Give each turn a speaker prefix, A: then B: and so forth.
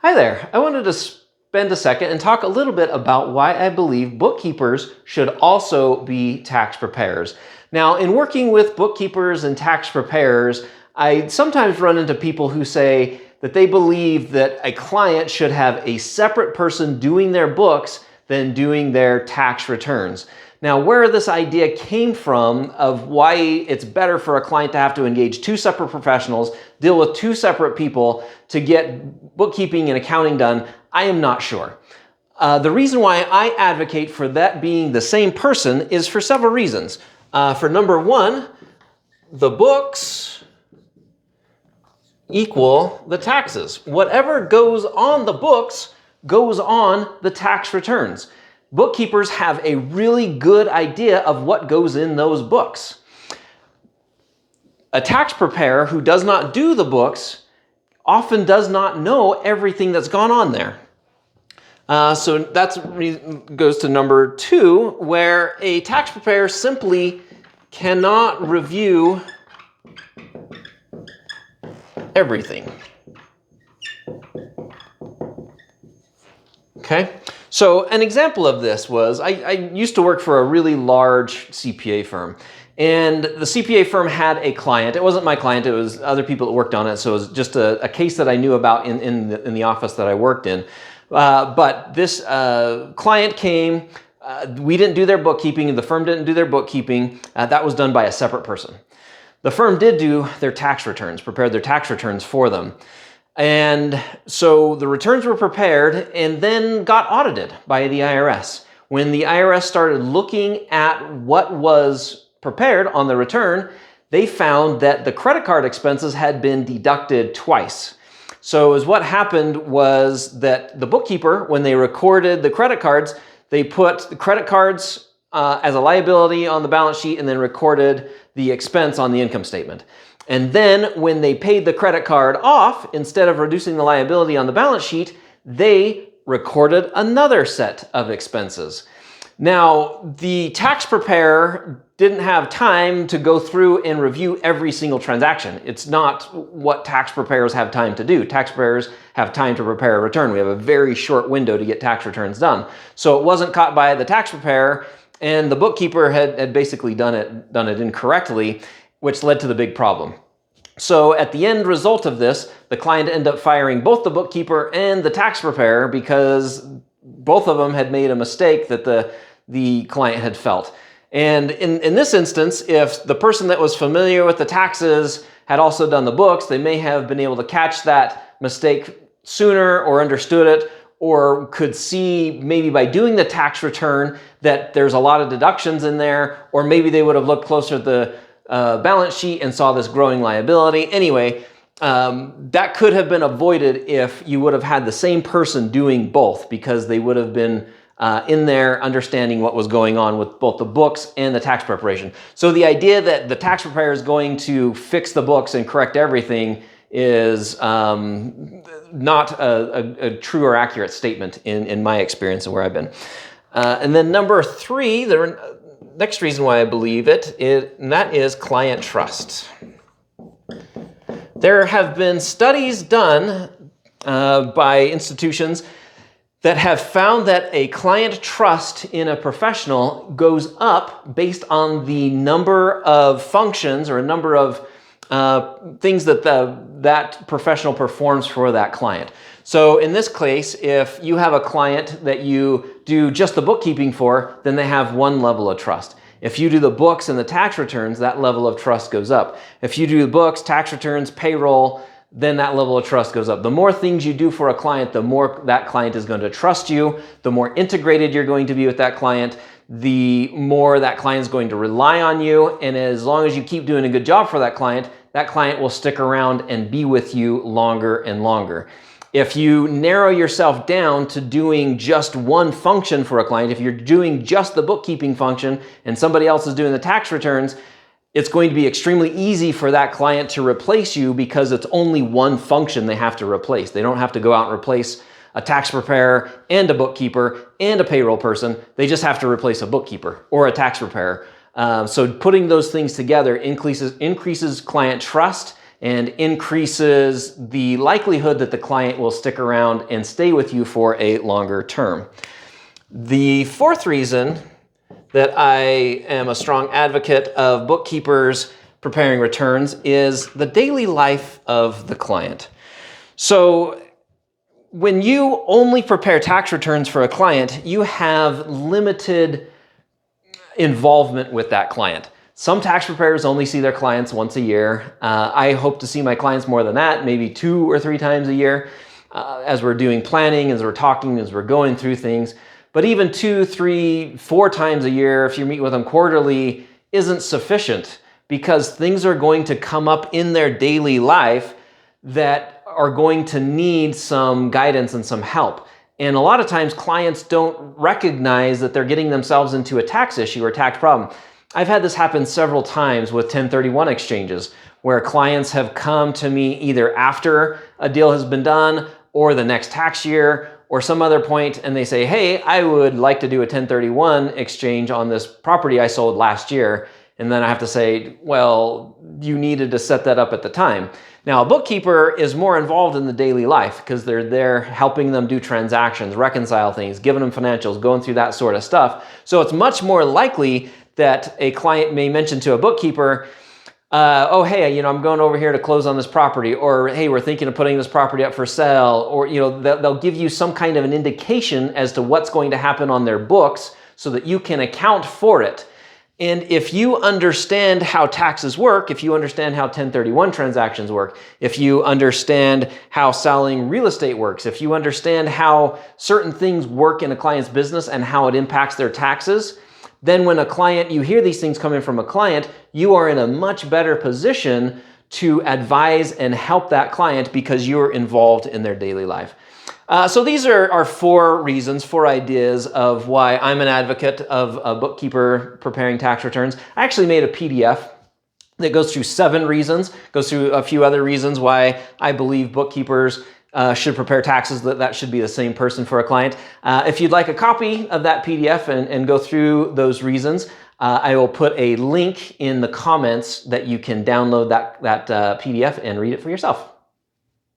A: Hi there. I wanted to spend a second and talk a little bit about why I believe bookkeepers should also be tax preparers. Now, in working with bookkeepers and tax preparers, I sometimes run into people who say that they believe that a client should have a separate person doing their books than doing their tax returns. Now, where this idea came from of why it's better for a client to have to engage two separate professionals, deal with two separate people to get bookkeeping and accounting done, I am not sure. The reason why I advocate for that being the same person is for several reasons. For number one, the books equal the taxes. Whatever goes on the books goes on the tax returns. Bookkeepers have a really good idea of what goes in those books. A tax preparer who does not do the books often does not know everything that's gone on there. So that goes to number two, where a tax preparer simply cannot review everything. Okay, so an example of this was I used to work for a really large CPA firm, and the CPA firm had a client. It wasn't my client, it was other people that worked on it, so it was just a case that I knew about in the office that I worked in. But this client came, we didn't do their bookkeeping, and the firm didn't do their bookkeeping. That was done by a separate person. The firm did do their tax returns, prepared their tax returns for them. And so the returns were prepared and then got audited by the IRS. When the IRS started looking at what was prepared on the return, they found that the credit card expenses had been deducted twice. So as what happened was that the bookkeeper, when they recorded the credit cards, they put the credit cards as a liability on the balance sheet and then recorded the expense on the income statement. And then when they paid the credit card off, instead of reducing the liability on the balance sheet, they recorded another set of expenses. Now, the tax preparer didn't have time to go through and review every single transaction. It's not what tax preparers have time to do. Tax preparers have time to prepare a return. We have a very short window to get tax returns done. So it wasn't caught by the tax preparer, and the bookkeeper had basically done it incorrectly, which led to the big problem. So at the end result of this, the client ended up firing both the bookkeeper and the tax preparer because both of them had made a mistake that the client had felt. And in this instance, if the person that was familiar with the taxes had also done the books, they may have been able to catch that mistake sooner or understood it, or could see maybe by doing the tax return that there's a lot of deductions in there, or maybe they would have looked closer at the balance sheet and saw this growing liability. Anyway, that could have been avoided if you would have had the same person doing both, because they would have been in there understanding what was going on with both the books and the tax preparation. So the idea that the tax preparer is going to fix the books and correct everything is not a true or accurate statement in my experience and where I've been. And then number three, next reason why I believe it, and that is client trust. There have been studies done by institutions that have found that a client trust in a professional goes up based on the number of functions or a number of things that that professional performs for that client. So in this case, if you have a client that you do just the bookkeeping for, then they have one level of trust. If you do the books and the tax returns, that level of trust goes up. If you do the books, tax returns, payroll, then that level of trust goes up. The more things you do for a client, the more that client is going to trust you, the more integrated you're going to be with that client, the more that client is going to rely on you. And as long as you keep doing a good job for that client will stick around and be with you longer and longer. If you narrow yourself down to doing just one function for a client, if you're doing just the bookkeeping function and somebody else is doing the tax returns, it's going to be extremely easy for that client to replace you because it's only one function they have to replace. They don't have to go out and replace a tax preparer and a bookkeeper and a payroll person. They just have to replace a bookkeeper or a tax preparer. So putting those things together increases client trust and increases the likelihood that the client will stick around and stay with you for a longer term. The fourth reason that I am a strong advocate of bookkeepers preparing returns is the daily life of the client. So when you only prepare tax returns for a client, you have limited involvement with that client. Some tax preparers only see their clients once a year. I hope to see my clients more than that, maybe 2 or 3 times a year, as we're doing planning, as we're talking, as we're going through things. But even 2, 3, 4 times a year, if you meet with them quarterly, isn't sufficient, because things are going to come up in their daily life that are going to need some guidance and some help. And a lot of times clients don't recognize that they're getting themselves into a tax issue or tax problem. I've had this happen several times with 1031 exchanges, where clients have come to me either after a deal has been done or the next tax year or some other point, and they say, hey, I would like to do a 1031 exchange on this property I sold last year. And then I have to say, well, you needed to set that up at the time. Now, a bookkeeper is more involved in the daily life because they're there helping them do transactions, reconcile things, giving them financials, going through that sort of stuff. So it's much more likely that a client may mention to a bookkeeper, oh, hey, I'm going over here to close on this property, or hey, we're thinking of putting this property up for sale, or they'll give you some kind of an indication as to what's going to happen on their books so that you can account for it. And if you understand how taxes work, if you understand how 1031 transactions work, if you understand how selling real estate works, if you understand how certain things work in a client's business and how it impacts their taxes, then when you hear these things coming from a client, you are in a much better position to advise and help that client because you're involved in their daily life. So these are 4 reasons, 4 ideas of why I'm an advocate of a bookkeeper preparing tax returns. I actually made a PDF that goes through 7 reasons, goes through a few other reasons why I believe bookkeepers should prepare taxes, that should be the same person for a client. If you'd like a copy of that PDF and go through those reasons, I will put a link in the comments that you can download that PDF and read it for yourself.